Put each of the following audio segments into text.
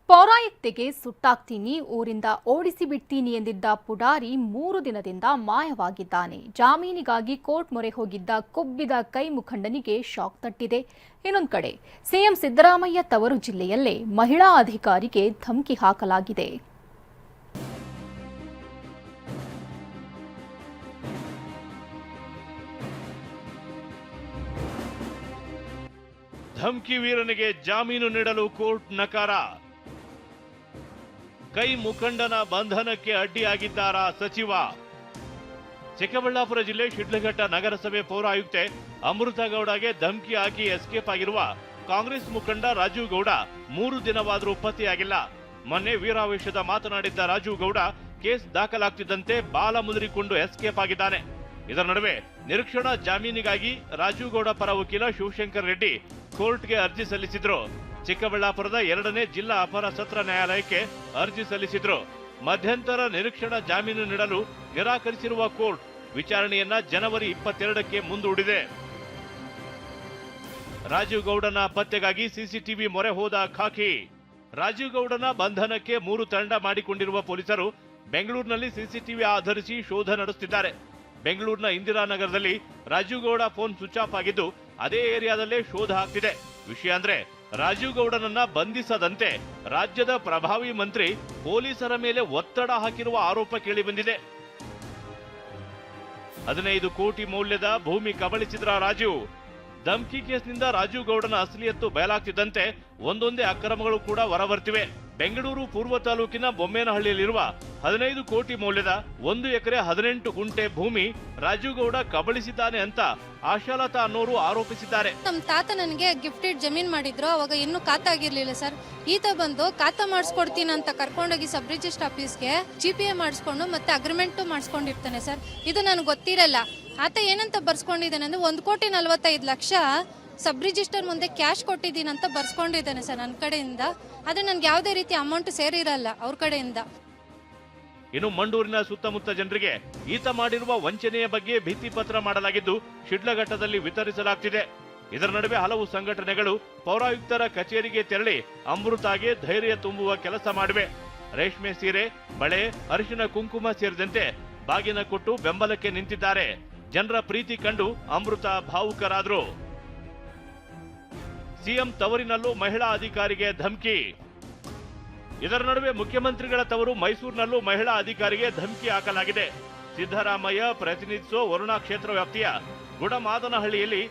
ಪೌರಾಯುಕ್ತೆಗೆ ಸುಟ್ಟಾಕ್ತೀನಿ, ಊರಿಂದ ಓಡಿಸಿ ಬಿಡ್ತೀನಿ ಎಂದಿದ್ದ ಪುಡಾರಿ 3 ದಿನದಿಂದ ಮಾಯವಾಗಿದ್ದಾನೆ. ಜಾಮೀನಿಗಾಗಿ ಕೋರ್ಟ್ ಮೊರೆ ಹೋಗಿದ್ದ ಕೊಬ್ಬಿದ ಕೈ ಮುಖಂಡನಿಗೆ ಶಾಕ್ ತಟ್ಟಿದೆ. ಇನ್ನೊಂದು ಕಡೆ ಸಿಎಂ ಸಿದ್ದರಾಮಯ್ಯ ತವರು ಜಿಲ್ಲೆಯಲ್ಲೇ ಮಹಿಳಾ ಅಧಿಕಾರಿಗೆ ಧಮಕಿ ಹಾಕಲಾಗಿದೆ. ಧಮಕಿ ವೀರನಿಗೆ ಜಾಮೀನು ನೀಡಲು ಕೋರ್ಟ್ ನಕಾರ. ಕೈ ಮುಖಂಡನ ಬಂಧನಕ್ಕೆ ಅಡ್ಡಿಯಾಗಿದ್ದಾರಾ ಸಚಿವ? ಚಿಕ್ಕಬಳ್ಳಾಪುರ ಜಿಲ್ಲೆ ಶಿಡ್ಲಘಟ್ಟ ನಗರಸಭೆ ಪೌರಾಯುಕ್ತೆ ಅಮೃತ ಗೌಡಗೆ ಧಮಕಿ ಹಾಕಿ ಎಸ್ಕೇಪ್ ಆಗಿರುವ ಕಾಂಗ್ರೆಸ್ ಮುಖಂಡ ರಾಜೀವ್ ಗೌಡ 3 ದಿನವಾದರೂ ಪತ್ತೆಯಾಗಿಲ್ಲ. ಮೊನ್ನೆ ವೀರಾವೇಶದ ಮಾತನಾಡಿದ್ದ ರಾಜೀವ್ ಗೌಡ ಕೇಸ್ ದಾಖಲಾಗ್ತಿದ್ದಂತೆ ಬಾಲ ಮುದುರಿಕೊಂಡು ಎಸ್ಕೇಪ್ ಆಗಿದ್ದಾನೆ. ಇದರ ನಡುವೆ ನಿರೀಕ್ಷಣಾ ಜಾಮೀನಿಗಾಗಿ ರಾಜೀವ್ ಗೌಡ ಪರ ವಕೀಲ ಶಿವಶಂಕರ್ ರೆಡ್ಡಿ ಕೋರ್ಟ್ಗೆ ಅರ್ಜಿ ಸಲ್ಲಿಸಿದ್ರು. ಚಿಕ್ಕಬಳ್ಳಾಪುರದ 2ನೇ ಜಿಲ್ಲಾ ಅಪರ ಸತ್ರ ನ್ಯಾಯಾಲಯಕ್ಕೆ ಅರ್ಜಿ ಸಲ್ಲಿಸಿದ್ರು. ಮಧ್ಯಂತರ ನಿರೀಕ್ಷಣಾ ಜಾಮೀನು ನೀಡಲು ನಿರಾಕರಿಸಿರುವ ಕೋರ್ಟ್ ವಿಚಾರಣೆಯನ್ನ ಜನವರಿ 22ಕ್ಕೆ ಮುಂದೂಡಿದೆ. ರಾಜೀವ್ ಗೌಡನ ಪತ್ತೆಗಾಗಿ ಸಿಸಿಟಿವಿ ಮೊರೆ ಹೋದ ಖಾಕಿ. ರಾಜೀವ್ ಗೌಡನ ಬಂಧನಕ್ಕೆ 3 ತಂಡ ಮಾಡಿಕೊಂಡಿರುವ ಪೊಲೀಸರು ಬೆಂಗಳೂರಿನಲ್ಲಿ ಸಿಸಿಟಿವಿ ಆಧರಿಸಿ ಶೋಧ ನಡೆಸುತ್ತಿದ್ದಾರೆ. ಬೆಂಗಳೂರಿನ ಇಂದಿರಾನಗರದಲ್ಲಿ Rajeev Gowda phone switch off ಆಗಿದ್ದು ಅದೇ ಏರಿಯಾದಲ್ಲೇ ಶೋಧ ಆಗ್ತಿದೆ. ವಿಷಯ ಅಂದ್ರೆ ರಾಜೀವ್ ಗೌಡನನ್ನ ಬಂಧಿಸದಂತೆ ರಾಜ್ಯದ ಪ್ರಭಾವಿ ಮಂತ್ರಿ ಪೊಲೀಸರ ಮೇಲೆ ಒತ್ತಡ ಹಾಕಿರುವ ಆರೋಪ ಕೇಳಿಬಂದಿದೆ. 15 ಕೋಟಿ ಮೌಲ್ಯದ ಭೂಮಿ ಕಬಳಿಸಿದ್ರ ರಾಜೀವ್. ಧಮ್ಕಿ ಕೇಸ್ನಿಂದ ರಾಜೀವ್ ಗೌಡನ ಅಸಲಿಯತ್ತು ಬಯಲಾಗ್ತಿದ್ದಂತೆ ಒಂದೊಂದೇ ಅಕ್ರಮಗಳು ಕೂಡ ಹೊರಬರ್ತಿವೆ. ಬೆಂಗಳೂರು ಪೂರ್ವ ತಾಲೂಕಿನ ಬೊಮ್ಮೇನಹಳ್ಳಿಯಲ್ಲಿರುವ 15 ಕೋಟಿ ಮೌಲ್ಯದ 1 ಎಕರೆ 18 ಗುಂಟೆ ಭೂಮಿ ರಾಜೀವ್ ಗೌಡ ಕಬಳಿಸಿದ್ದಾನೆ ಅಂತ ಆಶಾಲತಾ ಅನ್ನೋರು ಆರೋಪಿಸಿದ್ದಾರೆ. ನಮ್ಮ ತಾತ ನನಗೆ ಗಿಫ್ಟೆಡ್ ಜಮೀನ್ ಮಾಡಿದ್ರು. ಅವಾಗ ಇನ್ನೂ ಖಾತಾ ಆಗಿರ್ಲಿಲ್ಲ ಸರ್. ಈತ ಬಂದು ಖಾತಾ ಮಾಡಿಸ್ಕೊಡ್ತೀನಿ ಅಂತ ಕರ್ಕೊಂಡೋಗಿ ಸಬ್ ರಿಜಿಸ್ಟರ್ ಆಫೀಸ್ಗೆ GPA ಮಾಡಿಸ್ಕೊಂಡು ಮತ್ತೆ ಅಗ್ರಿಮೆಂಟ್ ಮಾಡಿಸ್ಕೊಂಡಿರ್ತಾನೆ ಸರ್. ಇದು ನನಗೆ ಗೊತ್ತಿರಲ್ಲ. ಆತ ಏನಂತ ಬರ್ಸ್ಕೊಂಡಿದ್ದಾನೆ ಅಂದ್ರೆ 1,45,00,000 ಸಬ್ ರಿಜಿಸ್ಟರ್ ಮುಂದೆ ಕ್ಯಾಶ್ ಕೊಟ್ಟಿದ್ದೀನಿ ಅಂತ ಬರ್ಸ್ಕೊಂಡಿದ್ದಾನೆ ಸರ್ ನನ್ನ ಕಡೆಯಿಂದ. ಆದ್ರೆ ನನ್ಗೆ ಯಾವುದೇ ರೀತಿ ಅಮೌಂಟ್ ಸೇರಿರಲ್ಲ ಅವ್ರ ಕಡೆಯಿಂದ. ಇನ್ನು ಮಂಡೂರಿನ ಸುತ್ತಮುತ್ತ ಜನರಿಗೆ ಈತ ಮಾಡಿರುವ ವಂಚನೆಯ ಬಗ್ಗೆ ಭಿತ್ತಿ ಪತ್ರ ಮಾಡಲಾಗಿದ್ದು ಶಿಡ್ಲಘಟ್ಟದಲ್ಲಿ ವಿತರಿಸಲಾಗ್ತಿದೆ. ಇದರ ನಡುವೆ ಹಲವು ಸಂಘಟನೆಗಳು ಪೌರಾಯುಕ್ತರ ಕಚೇರಿಗೆ ತೆರಳಿ ಅಮೃತಾಗೆ ಧೈರ್ಯ ತುಂಬುವ ಕೆಲಸ ಮಾಡಿವೆ. ರೇಷ್ಮೆ ಸೀರೆ, ಬಳೆ, ಅರಿಶಿನ ಕುಂಕುಮ ಸೇರಿದಂತೆ ಬಾಗಿನ ಕೊಟ್ಟು ಬೆಂಬಲಕ್ಕೆ ನಿಂತಿದ್ದಾರೆ. ಜನರ ಪ್ರೀತಿ ಕಂಡು ಅಮೃತ ಭಾವುಕರಾದ್ರು. ಸಿಎಂ ತವರಿನಲ್ಲೂ ಮಹಿಳಾ ಅಧಿಕಾರಿಗೆ ಧಮಕಿ. ಇದರ ನಡುವೆ ಮುಖ್ಯಮಂತ್ರಿಗಳ ತವರು ಮೈಸೂರಿನಲ್ಲೂ ಮಹಿಳಾ ಅಧಿಕಾರಿಗೆ ಧಮಕಿ ಹಾಕಲಾಗಿದೆ. ಸಿದ್ದರಾಮಯ್ಯ ಪ್ರತಿನಿಧಿಸುವ ವರುಣಾ ಕ್ಷೇತ್ರ ವ್ಯಾಪ್ತಿಯ ಗುಡಮಾದನಹಳ್ಳಿಯಲ್ಲಿ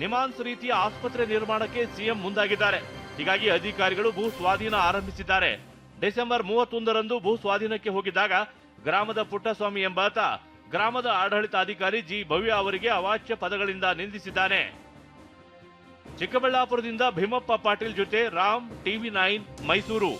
ನಿಮಾನ್ಸ್ ರೀತಿಯ ಆಸ್ಪತ್ರೆ ನಿರ್ಮಾಣಕ್ಕೆ ಸಿಎಂ ಮುಂದಾಗಿದ್ದಾರೆ. ಹೀಗಾಗಿ ಅಧಿಕಾರಿಗಳು ಭೂ ಸ್ವಾಧೀನ ಆರಂಭಿಸಿದ್ದಾರೆ. ಡಿಸೆಂಬರ್ 31ರಂದು ಭೂ ಸ್ವಾಧೀನಕ್ಕೆ ಹೋಗಿದ್ದಾಗ ಗ್ರಾಮದ ಪುಟ್ಟಸ್ವಾಮಿ ಎಂಬಾತ ಗ್ರಾಮದ ಆಡಳಿತಾಧಿಕಾರಿ ಜಿ ಭವ್ಯ ಅವರಿಗೆ ಅವಾಚ್ಯ ಪದಗಳಿಂದ ನಿಂದಿಸಿದ್ದಾನೆ. ಚಿಕ್ಕಬಳ್ಳಾಪುರದಿಂದ ಭೀಮಪ್ಪ ಪಾಟೀಲ್ ಜೊತೆ ರಾಮ್, TV9 ಮೈಸೂರು.